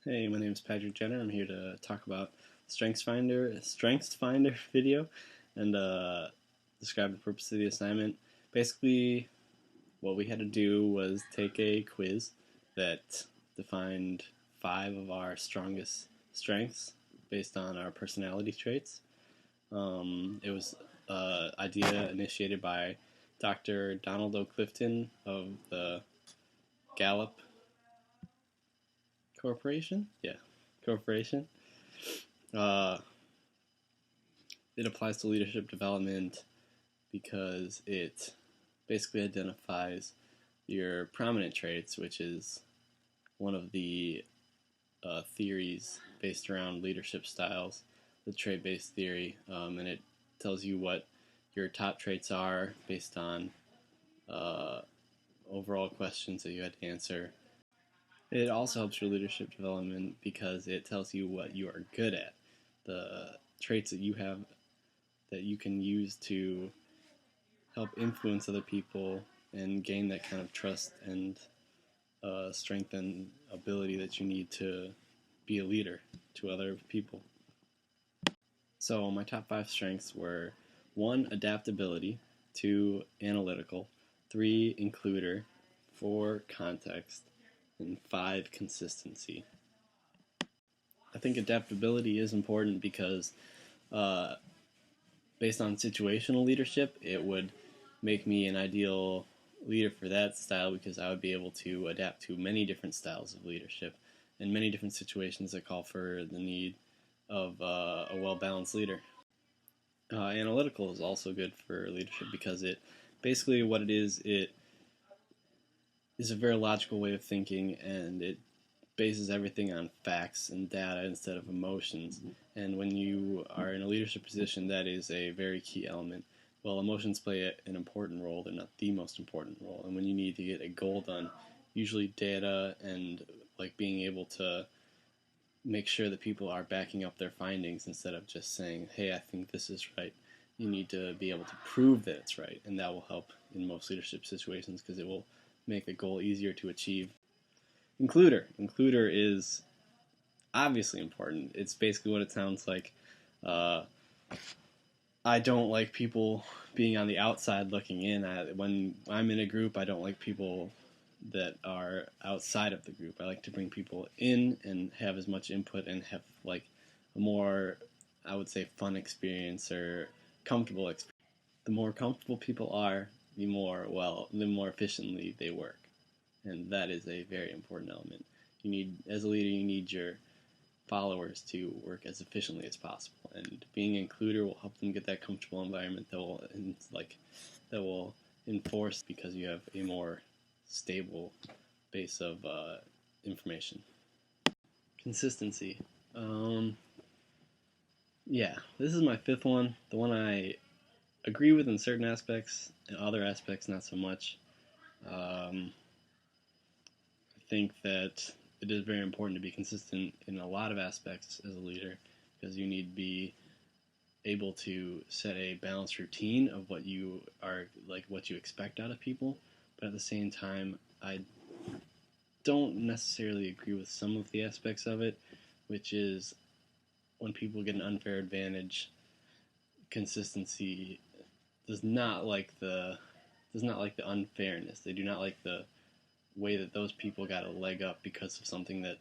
Hey, my name is Patrick Jenner. I'm here to talk about StrengthsFinder video and describe the purpose of the assignment. Basically, what we had to do was take a quiz that defined 5 of our strongest strengths based on our personality traits. It was an idea initiated by Dr. Donald O. Clifton of the Gallup Corporation. Uh, it applies to leadership development because it basically identifies your prominent traits, which is one of the theories based around leadership styles, the trait-based theory, and it tells you what your top traits are based on overall questions that you had to answer. It also helps your leadership development because it tells you what you are good at, the traits that you have that you can use to help influence other people and gain that kind of trust and strength and ability that you need to be a leader to other people. So my top 5 strengths were 1. Adaptability, 2. Analytical, 3. Includer, 4. Context, and 5. Consistency. I think adaptability is important because based on situational leadership, it would make me an ideal leader for that style because I would be able to adapt to many different styles of leadership and many different situations that call for the need of a well-balanced leader. Analytical is also good for leadership because it basically what it is a very logical way of thinking, and it bases everything on facts and data instead of emotions. And when you are in a leadership position, that is a very key element. Well, emotions play an important role. They're not the most important role. And when you need to get a goal done, usually data and like being able to make sure that people are backing up their findings instead of just saying, hey, I think this is right. You need to be able to prove that it's right, and that will help in most leadership situations because it will make the goal easier to achieve. Includer is obviously important. It's basically what it sounds like. I don't like people being on the outside looking in. When I'm in a group, I don't like people that are outside of the group. I like to bring people in and have as much input and have like a more, I would say, fun experience or comfortable experience. The more comfortable people are, the more efficiently they work. And that is a very important element. As a leader, you need your followers to work as efficiently as possible, and being an includer will help them get that comfortable environment that will enforce because you have a more stable base of information. Consistency. This is my 5th one. The one I agree with in certain aspects, and other aspects not so much. I think that it is very important to be consistent in a lot of aspects as a leader because you need to be able to set a balanced routine of what you expect out of people, but at the same time I don't necessarily agree with some of the aspects of it, which is when people get an unfair advantage. Consistency does not like the unfairness. They do not like the way that those people got a leg up because of something that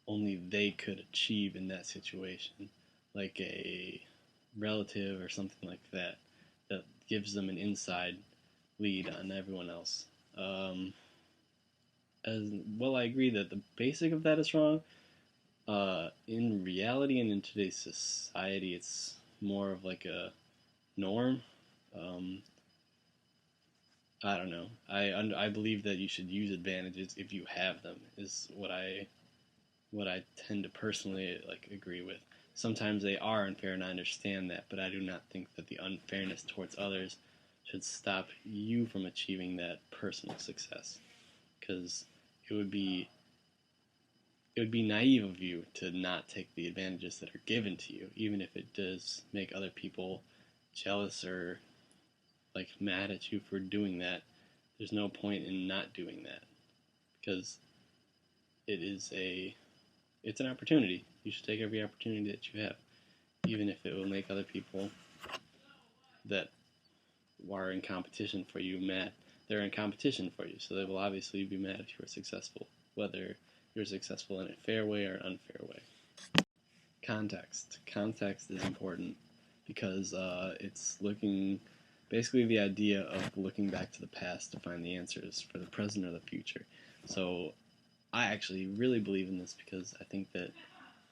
only they could achieve in that situation, like a relative or something like that gives them an inside lead on everyone else. As well, I agree that the basic of that is wrong. In reality and in today's society, it's more of like a norm. I don't know. I believe that you should use advantages if you have them. Is what I tend to personally agree with. Sometimes they are unfair, and I understand that, but I do not think that the unfairness towards others should stop you from achieving that personal success. Because it would be naive of you to not take the advantages that are given to you, even if it does make other people jealous or mad at you for doing that. There's no point in not doing that because it it's an opportunity. You should take every opportunity that you have, even if it will make other people that are in competition for you mad. They're in competition for you, so they will obviously be mad if you are successful, whether you're successful in a fair way or an unfair way. Context. Context is important because it's looking, basically the idea of looking back to the past to find the answers for the present or the future. So I actually really believe in this because I think that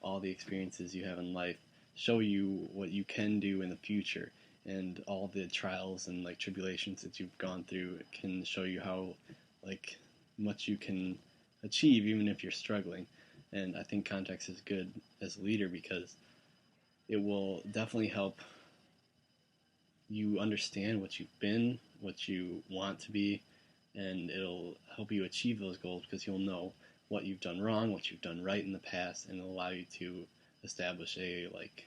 all the experiences you have in life show you what you can do in the future, and all the trials and like tribulations that you've gone through can show you how like much you can achieve even if you're struggling. And I think context is good as a leader because it will definitely help you understand what you've been, what you want to be, and it'll help you achieve those goals because you'll know what you've done wrong, what you've done right in the past, and it'll allow you to establish a like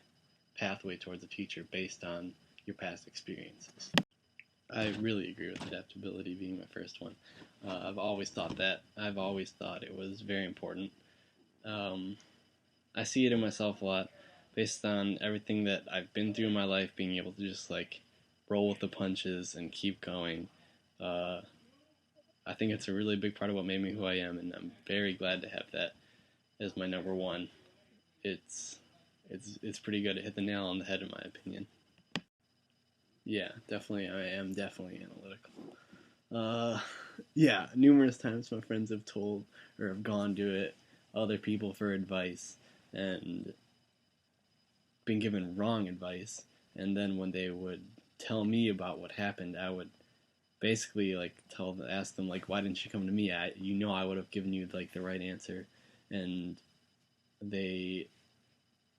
pathway towards the future based on your past experiences. I really agree with adaptability being my first one. I've always thought that. I've always thought it was very important. I see it in myself a lot based on everything that I've been through in my life, being able to just like roll with the punches and keep going. Uh, I think it's a really big part of what made me who I am, and I'm very glad to have that as my number one. It's it's pretty good. It hit the nail on the head, in my opinion. Yeah, definitely. I am definitely analytical. Uh, yeah, numerous times my friends have told or have gone to it other people for advice and been given wrong advice, and then when they would tell me about what happened, I would basically like ask them like, why didn't you come to me? I would have given you like the right answer, and they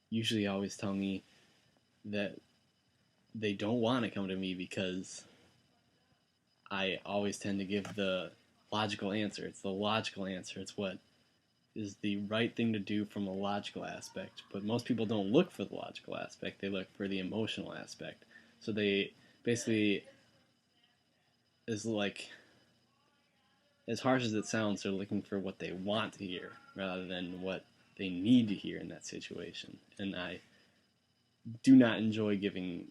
usually always tell me that they don't want to come to me because I always tend to give the logical answer. It's the logical answer. It's what is the right thing to do from a logical aspect. But most people don't look for the logical aspect. They look for the emotional aspect. So they basically is like, as harsh as it sounds, they're looking for what they want to hear rather than what they need to hear in that situation. And I do not enjoy giving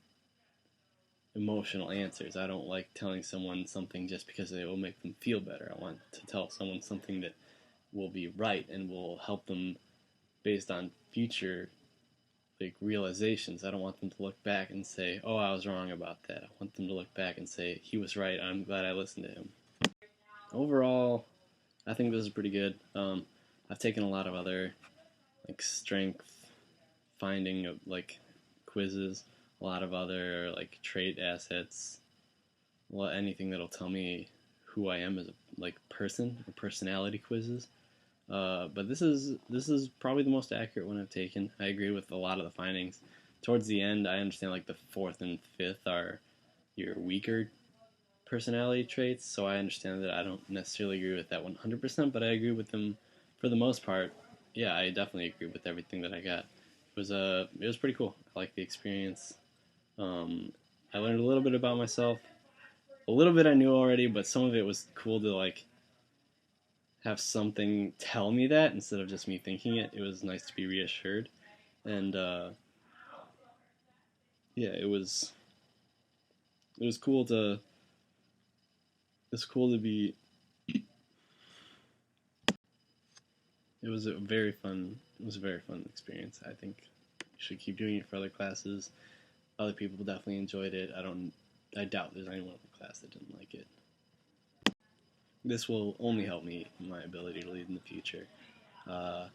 emotional answers. I don't like telling someone something just because it will make them feel better. I want to tell someone something that will be right and will help them based on future like realizations. I don't want them to look back and say, "Oh, I was wrong about that." I want them to look back and say, "He was right. I'm glad I listened to him." Overall, I think this is pretty good. I've taken a lot of other like strength finding of like quizzes, a lot of other like trait assets, anything that'll tell me who I am as a like person or personality quizzes. But this is probably the most accurate one I've taken. I agree with a lot of the findings. Towards the end, I understand like the fourth and fifth are your weaker personality traits, so I understand that I don't necessarily agree with that 100%, but I agree with them for the most part. Yeah, I definitely agree with everything that I got. It was pretty cool. I like the experience. Um, I learned a little bit about myself. A little bit I knew already, but some of it was cool to like have something tell me that instead of just me thinking it. It was nice to be reassured, and yeah, it was cool to it's cool to be. It was a very fun experience. I think you should keep doing it for other classes. Other people definitely enjoyed it. I doubt there's anyone in the class that didn't like it. This will only help me in my ability to lead in the future. Uh,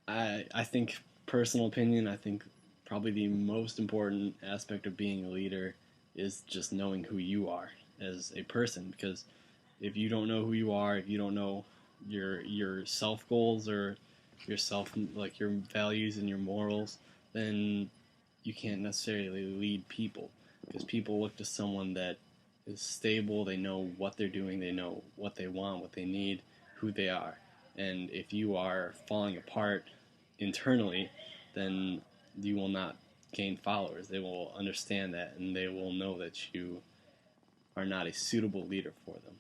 I think personal opinion. I think probably the most important aspect of being a leader is just knowing who you are as a person. Because if you don't know who you are, if you don't know your self goals or your self like your values and your morals, then you can't necessarily lead people. Because people look to someone that is stable. They know what they're doing. They know what they want, what they need, who they are. And if you are falling apart internally, then you will not gain followers. They will understand that and they will know that you are not a suitable leader for them.